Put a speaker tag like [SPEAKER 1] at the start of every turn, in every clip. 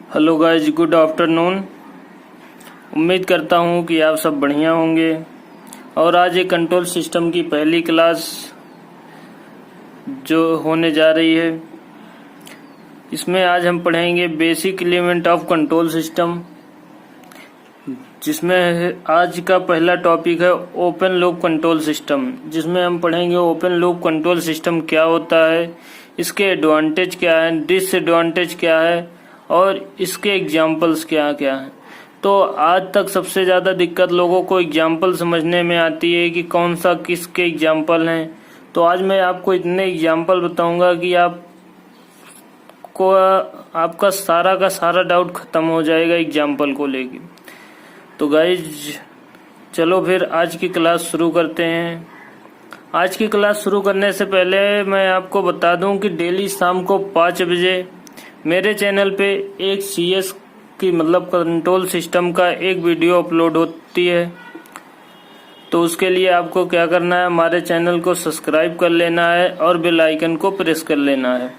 [SPEAKER 1] Hello guys, good afternoon. उम्मीद करता हूँ कि आप सब बढ़िया होंगे। और आज एक कंट्रोल सिस्टम की पहली क्लास जो होने जा रही है, इसमें आज हम पढ़ेंगे basic element of control system, जिसमें आज का पहला टॉपिक है ओपन लूप कंट्रोल सिस्टम, जिसमें हम पढ़ेंगे ओपन लूप कंट्रोल सिस्टम क्या होता है, इसके एडवांटेज क्या है, डिसएडवांटेज क्या है और इसके एग्जाम्पल्स क्या क्या हैं। तो आज तक सबसे ज़्यादा दिक्कत लोगों को एग्जाम्पल समझने में आती है कि कौन सा किसके एग्जाम्पल हैं। तो आज मैं आपको इतने एग्जाम्पल बताऊंगा कि आपका सारा का सारा डाउट खत्म हो जाएगा एग्जाम्पल को लेके। तो गाइज चलो फिर आज की क्लास शुरू करते हैं। आज की क्लास शुरू करने से पहले मैं आपको बता दूं कि डेली शाम को 5 बजे मेरे चैनल पे एक CS की मतलब कंट्रोल सिस्टम का एक वीडियो अपलोड होती है। तो उसके लिए आपको क्या करना है, हमारे चैनल को सब्सक्राइब कर लेना है और बेल आइकन को प्रेस कर लेना है।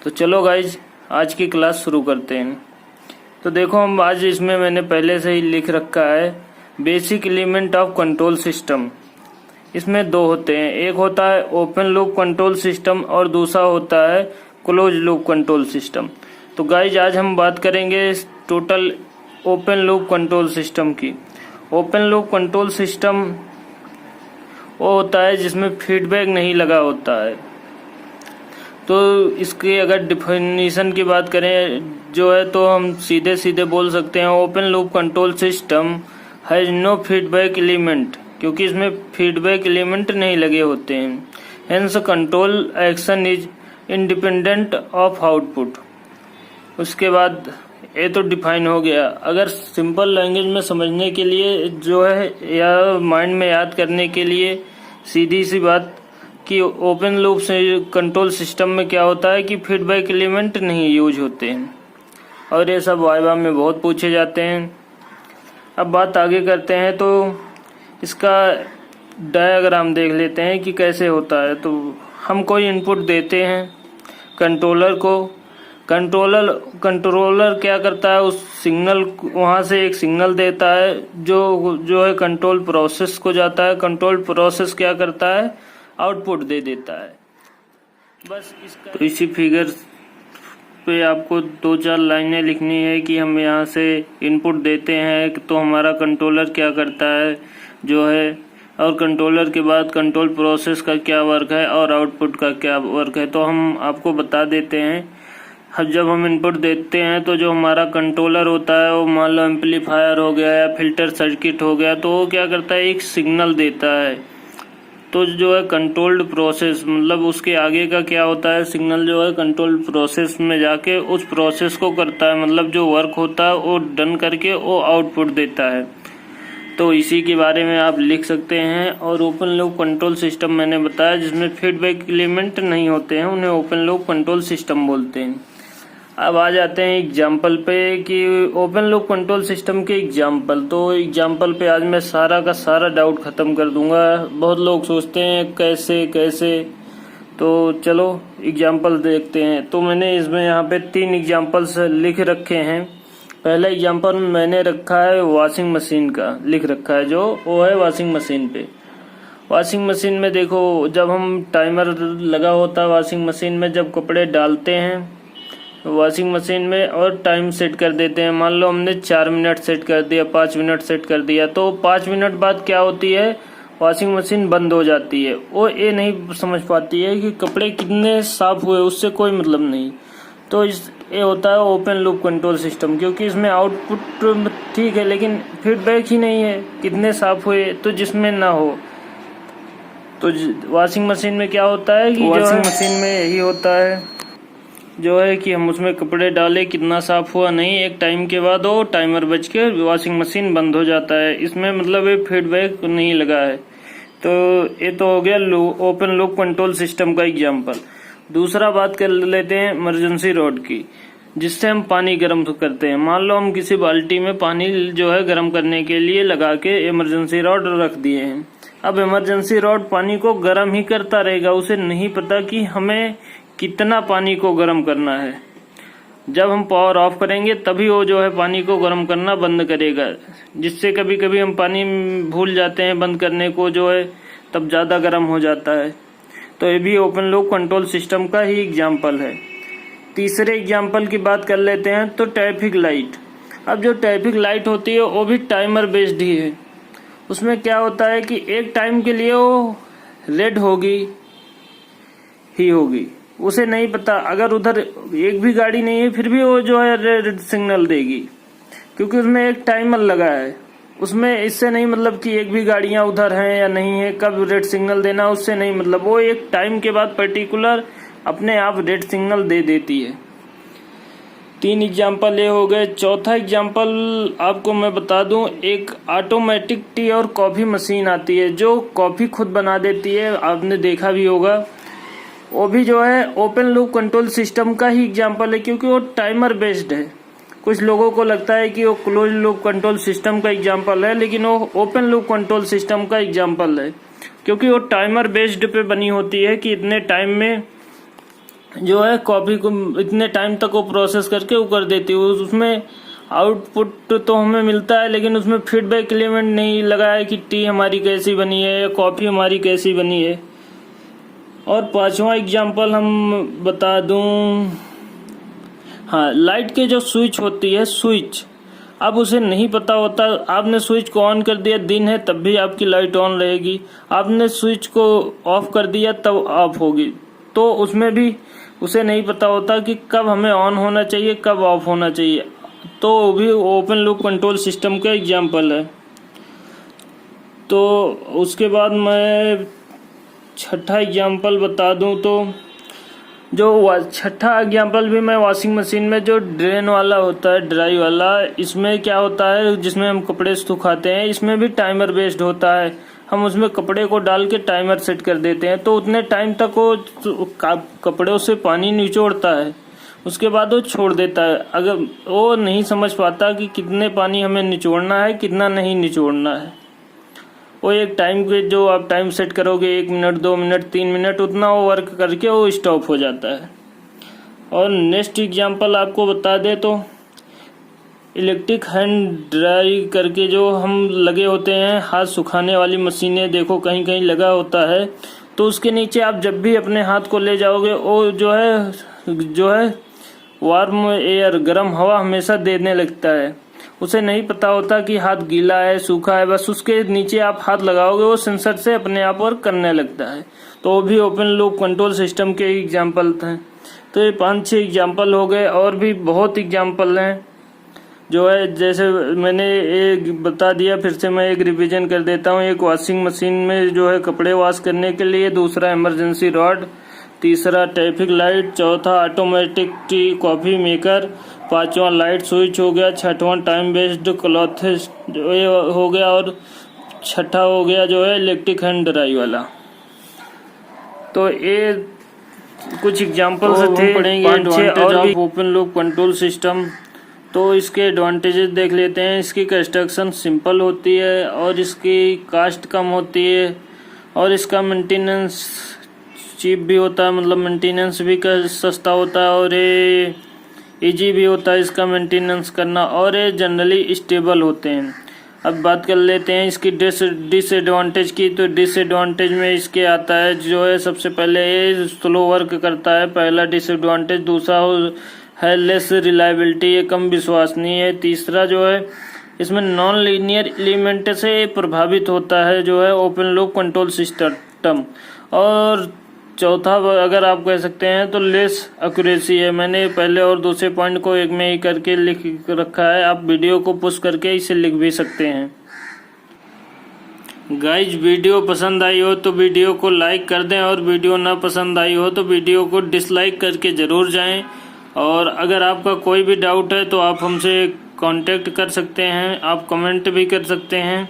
[SPEAKER 1] तो चलो गाइज आज की क्लास शुरू करते हैं। तो देखो, हम आज इसमें मैंने पहले से ही लिख रखा है basic element of control system. इसमें दो होते हैं, एक होता है ओपन लूप कंट्रोल सिस्टम और दूसरा होता है क्लोज लूप कंट्रोल सिस्टम। तो गाइज आज हम बात करेंगे total open loop control system की। ओपन लूप कंट्रोल सिस्टम वो होता है जिसमें फीडबैक नहीं लगा होता है। तो इसकी अगर डिफिनीशन की बात करें जो है, तो हम सीधे सीधे बोल सकते हैं open loop control system has no feedback element, क्योंकि इसमें फीडबैक एलिमेंट नहीं लगे होते हैं। Hence control action is independent of output. उसके बाद ये तो डिफाइन हो गया। अगर सिंपल लैंग्वेज में समझने के लिए जो है या माइंड में याद करने के लिए सीधी सी बात कि ओपन लूप से कंट्रोल सिस्टम में क्या होता है कि फीडबैक एलिमेंट नहीं यूज होते हैं, और ये सब वाइवा में बहुत पूछे जाते हैं। अब बात आगे करते हैं तो इसका डायग्राम देख लेते हैं कि कैसे होता है। तो हम कोई इनपुट देते हैं कंट्रोलर को, कंट्रोलर क्या करता है, उस सिग्नल वहां से एक सिग्नल देता है जो है कंट्रोल प्रोसेस को जाता है। कंट्रोल प्रोसेस क्या करता है, आउटपुट दे देता है। बस इसका तो इसी फिगर पे आपको 2-4 लाइनें लिखनी है कि हम यहाँ से इनपुट देते हैं तो हमारा कंट्रोलर क्या करता है जो है, और कंट्रोलर के बाद कंट्रोल प्रोसेस का क्या वर्क है और आउटपुट का क्या वर्क है। तो हम आपको बता देते हैं। जब हम इनपुट देते हैं तो जो हमारा कंट्रोलर होता है वो मान लो एम्पलीफायर हो गया या फिल्टर सर्किट हो गया, तो वो क्या करता है, एक सिग्नल देता है। तो जो है कंट्रोल्ड प्रोसेस मतलब उसके आगे का क्या होता है, सिग्नल जो है कंट्रोल प्रोसेस में जाके उस प्रोसेस को करता है, मतलब जो वर्क होता है वो डन करके वो आउटपुट देता है। तो इसी के बारे में आप लिख सकते हैं। और ओपन लूप कंट्रोल सिस्टम मैंने बताया जिसमें फीडबैक एलिमेंट नहीं होते हैं, उन्हें ओपन लूप कंट्रोल सिस्टम बोलते हैं। अब आ जाते हैं एग्जाम्पल पे कि ओपन लूप कंट्रोल सिस्टम के एग्जाम्पल। तो एग्जाम्पल पे आज मैं सारा का सारा डाउट खत्म कर दूंगा। बहुत लोग सोचते हैं कैसे कैसे, तो चलो एग्जाम्पल देखते हैं। तो मैंने इसमें यहाँ पे 3 एग्जाम्पल्स लिख रखे हैं। पहला एग्जाम्पल मैंने रखा है वॉशिंग मशीन का, लिख रखा है जो वो है वॉशिंग मशीन पे। वॉशिंग मशीन में देखो, जब हम टाइमर लगा होता है वॉशिंग मशीन में, जब कपड़े डालते हैं वॉशिंग मशीन में और टाइम सेट कर देते हैं, मान लो हमने 4 मिनट सेट कर दिया, 5 मिनट सेट कर दिया, तो 5 मिनट बाद क्या होती है, वॉशिंग मशीन बंद हो जाती है। वो ये नहीं समझ पाती है कि कपड़े कितने साफ हुए, उससे कोई मतलब नहीं। तो ये होता है ओपन लूप कंट्रोल सिस्टम, क्योंकि इसमें आउटपुट ठीक है लेकिन फीडबैक ही नहीं है कितने साफ हुए, तो जिसमें ना हो। तो वॉशिंग मशीन में क्या होता है कि वॉशिंग मशीन में यही होता है जो है कि हम उसमें कपड़े डाले, कितना साफ हुआ नहीं, एक टाइम के बाद वो टाइमर बज के वॉशिंग मशीन बंद हो जाता है। इसमें मतलब ये फीडबैक नहीं लगा है। तो ये तो हो गया ओपन लूप कंट्रोल सिस्टम का एग्जाम्पल। दूसरा बात कर लेते हैं इमरजेंसी रॉड की, जिससे हम पानी गर्म करते हैं। मान लो हम किसी बाल्टी में पानी जो है गर्म करने के लिए लगा के इमरजेंसी रॉड रख दिए हैं। अब इमरजेंसी रॉड पानी को गर्म ही करता रहेगा, उसे नहीं पता कि हमें कितना पानी को गर्म करना है। जब हम पावर ऑफ करेंगे तभी वो जो है पानी को गर्म करना बंद करेगा, जिससे कभी कभी हम पानी भूल जाते हैं बंद करने को, जो है तब ज़्यादा गर्म हो जाता है। तो ये भी ओपन लूप कंट्रोल सिस्टम का ही एग्जाम्पल है। तीसरे एग्जाम्पल की बात कर लेते हैं तो ट्रैफिक लाइट। अब जो ट्रैफिक लाइट होती है वो भी टाइमर बेस्ड ही है। उसमें क्या होता है कि एक टाइम के लिए वो रेड होगी ही होगी, उसे नहीं पता, अगर उधर एक भी गाड़ी नहीं है फिर भी वो जो है रेड सिग्नल देगी, क्योंकि उसमें एक टाइमर लगा है। उसमें इससे नहीं मतलब कि एक भी गाड़ियां उधर हैं या नहीं है, कब रेड सिग्नल देना उससे नहीं मतलब, वो एक टाइम के बाद पर्टिकुलर अपने आप रेड सिग्नल दे देती है। 3 एग्जाम्पल ये हो गए। चौथा एग्जाम्पल आपको मैं बता दूं, एक ऑटोमेटिक टी और कॉफ़ी मशीन आती है जो कॉफ़ी खुद बना देती है, आपने देखा भी होगा। वो भी जो है ओपन लूप कंट्रोल सिस्टम का ही एग्जाम्पल है, क्योंकि वो टाइमर बेस्ड है। कुछ लोगों को लगता है कि वो क्लोज लूप कंट्रोल सिस्टम का एग्जाम्पल है, लेकिन वो ओपन लूप कंट्रोल सिस्टम का एग्जाम्पल है, क्योंकि वो टाइमर बेस्ड पे बनी होती है कि इतने टाइम में जो है कॉफी को इतने टाइम तक वो प्रोसेस करके वो कर देती है। उसमें आउटपुट तो हमें मिलता है, लेकिन उसमें फीडबैक एलिमेंट नहीं लगा है कि टी हमारी कैसी बनी है या कॉफी हमारी कैसी बनी है। और 5वां एग्जाम्पल हम बता दूं, हाँ, लाइट के जो स्विच होती है, स्विच, अब उसे नहीं पता होता, आपने स्विच को ऑन कर दिया, दिन है तब भी आपकी लाइट ऑन रहेगी, आपने स्विच को ऑफ कर दिया तब ऑफ होगी। तो उसमें भी उसे नहीं पता होता कि कब हमें ऑन होना चाहिए, कब ऑफ होना चाहिए। तो वो भी ओपन लूप कंट्रोल सिस्टम का एग्जाम्पल है। तो उसके बाद मैं छठा एग्जाम्पल बता दूं, तो जो छठा एग्जाम्पल भी मैं वॉशिंग मशीन में जो ड्रेन वाला होता है, ड्राई वाला, इसमें क्या होता है, जिसमें हम कपड़े सुखाते हैं, इसमें भी टाइमर बेस्ड होता है। हम उसमें कपड़े को डाल के टाइमर सेट कर देते हैं, तो उतने टाइम तक वो कपड़ों से पानी निचोड़ता है, उसके बाद वो छोड़ देता है। अगर वो नहीं समझ पाता कि कितने पानी हमें निचोड़ना है, कितना नहीं निचोड़ना है, वो एक टाइम के जो आप टाइम सेट करोगे 1 मिनट, 2 मिनट, 3 मिनट, उतना वो वर्क करके वो स्टॉप हो जाता है। और नेक्स्ट एग्जांपल आपको बता दे तो इलेक्ट्रिक हैंड ड्राई करके जो हम लगे होते हैं, हाथ सुखाने वाली मशीनें, देखो कहीं कहीं लगा होता है, तो उसके नीचे आप जब भी अपने हाथ को ले जाओगे वो जो है वार्म एयर, गर्म हवा हमेशा देने लगता है। उसे नहीं पता होता कि हाथ गीला है, सूखा है, बस उसके नीचे आप हाथ लगाओगे वो सेंसर से अपने आप वर्क करने लगता है। तो वो भी ओपन लूप कंट्रोल सिस्टम के एग्जाम्पल थे। तो ये 5-6 एग्जाम्पल हो गए, और भी बहुत एग्जाम्पल हैं जो है, जैसे मैंने एक बता दिया, फिर से मैं एक रिवीजन कर देता हूँ। एक वॉशिंग मशीन में जो है कपड़े वॉश करने के लिए, दूसरा इमरजेंसी रॉड, तीसरा ट्रैफिक लाइट, चौथा ऑटोमेटिक टी कॉफी मेकर, 5वां लाइट स्विच हो गया, 6वां टाइम बेस्ड क्लॉथ हो गया, और 6ठा हो गया जो है इलेक्ट्रिक हैंड ड्राई वाला। तो ये कुछ एग्जांपल्स थे, पढ़ेंगे advantage of open loop control system. तो इसके एडवांटेजेस देख लेते हैं। इसकी कंस्ट्रक्शन सिंपल होती है, और इसकी कास्ट कम होती है, और इसका मेंटेनेंस चीप भी होता है, मतलब मेंटेनेंस भी सस्ता होता है, और ये इजी भी होता है इसका मेंटेनेंस करना, और ये जनरली स्टेबल होते हैं। अब बात कर लेते हैं इसकी डिसएडवांटेज की। तो डिसएडवांटेज में इसके आता है जो है, सबसे पहले ये स्लो वर्क करता है, पहला डिसएडवांटेज। दूसरा है लेस रिलायबिलिटी, ये कम विश्वसनीय है। तीसरा जो है, इसमें नॉन लीनियर एलिमेंट से प्रभावित होता है जो है ओपन लूप कंट्रोल सिस्टम। और चौथा अगर आप कह सकते हैं तो लेस एक्यूरेसी है। मैंने पहले और दूसरे पॉइंट को एक में ही करके लिख रखा है, आप वीडियो को पुश करके इसे लिख भी सकते हैं। गाइज, वीडियो पसंद आई हो तो वीडियो को लाइक कर दें, और वीडियो ना पसंद आई हो तो वीडियो को डिसलाइक करके ज़रूर जाएं। और अगर आपका कोई भी डाउट है तो आप हमसे कांटेक्ट कर सकते हैं, आप कमेंट भी कर सकते हैं।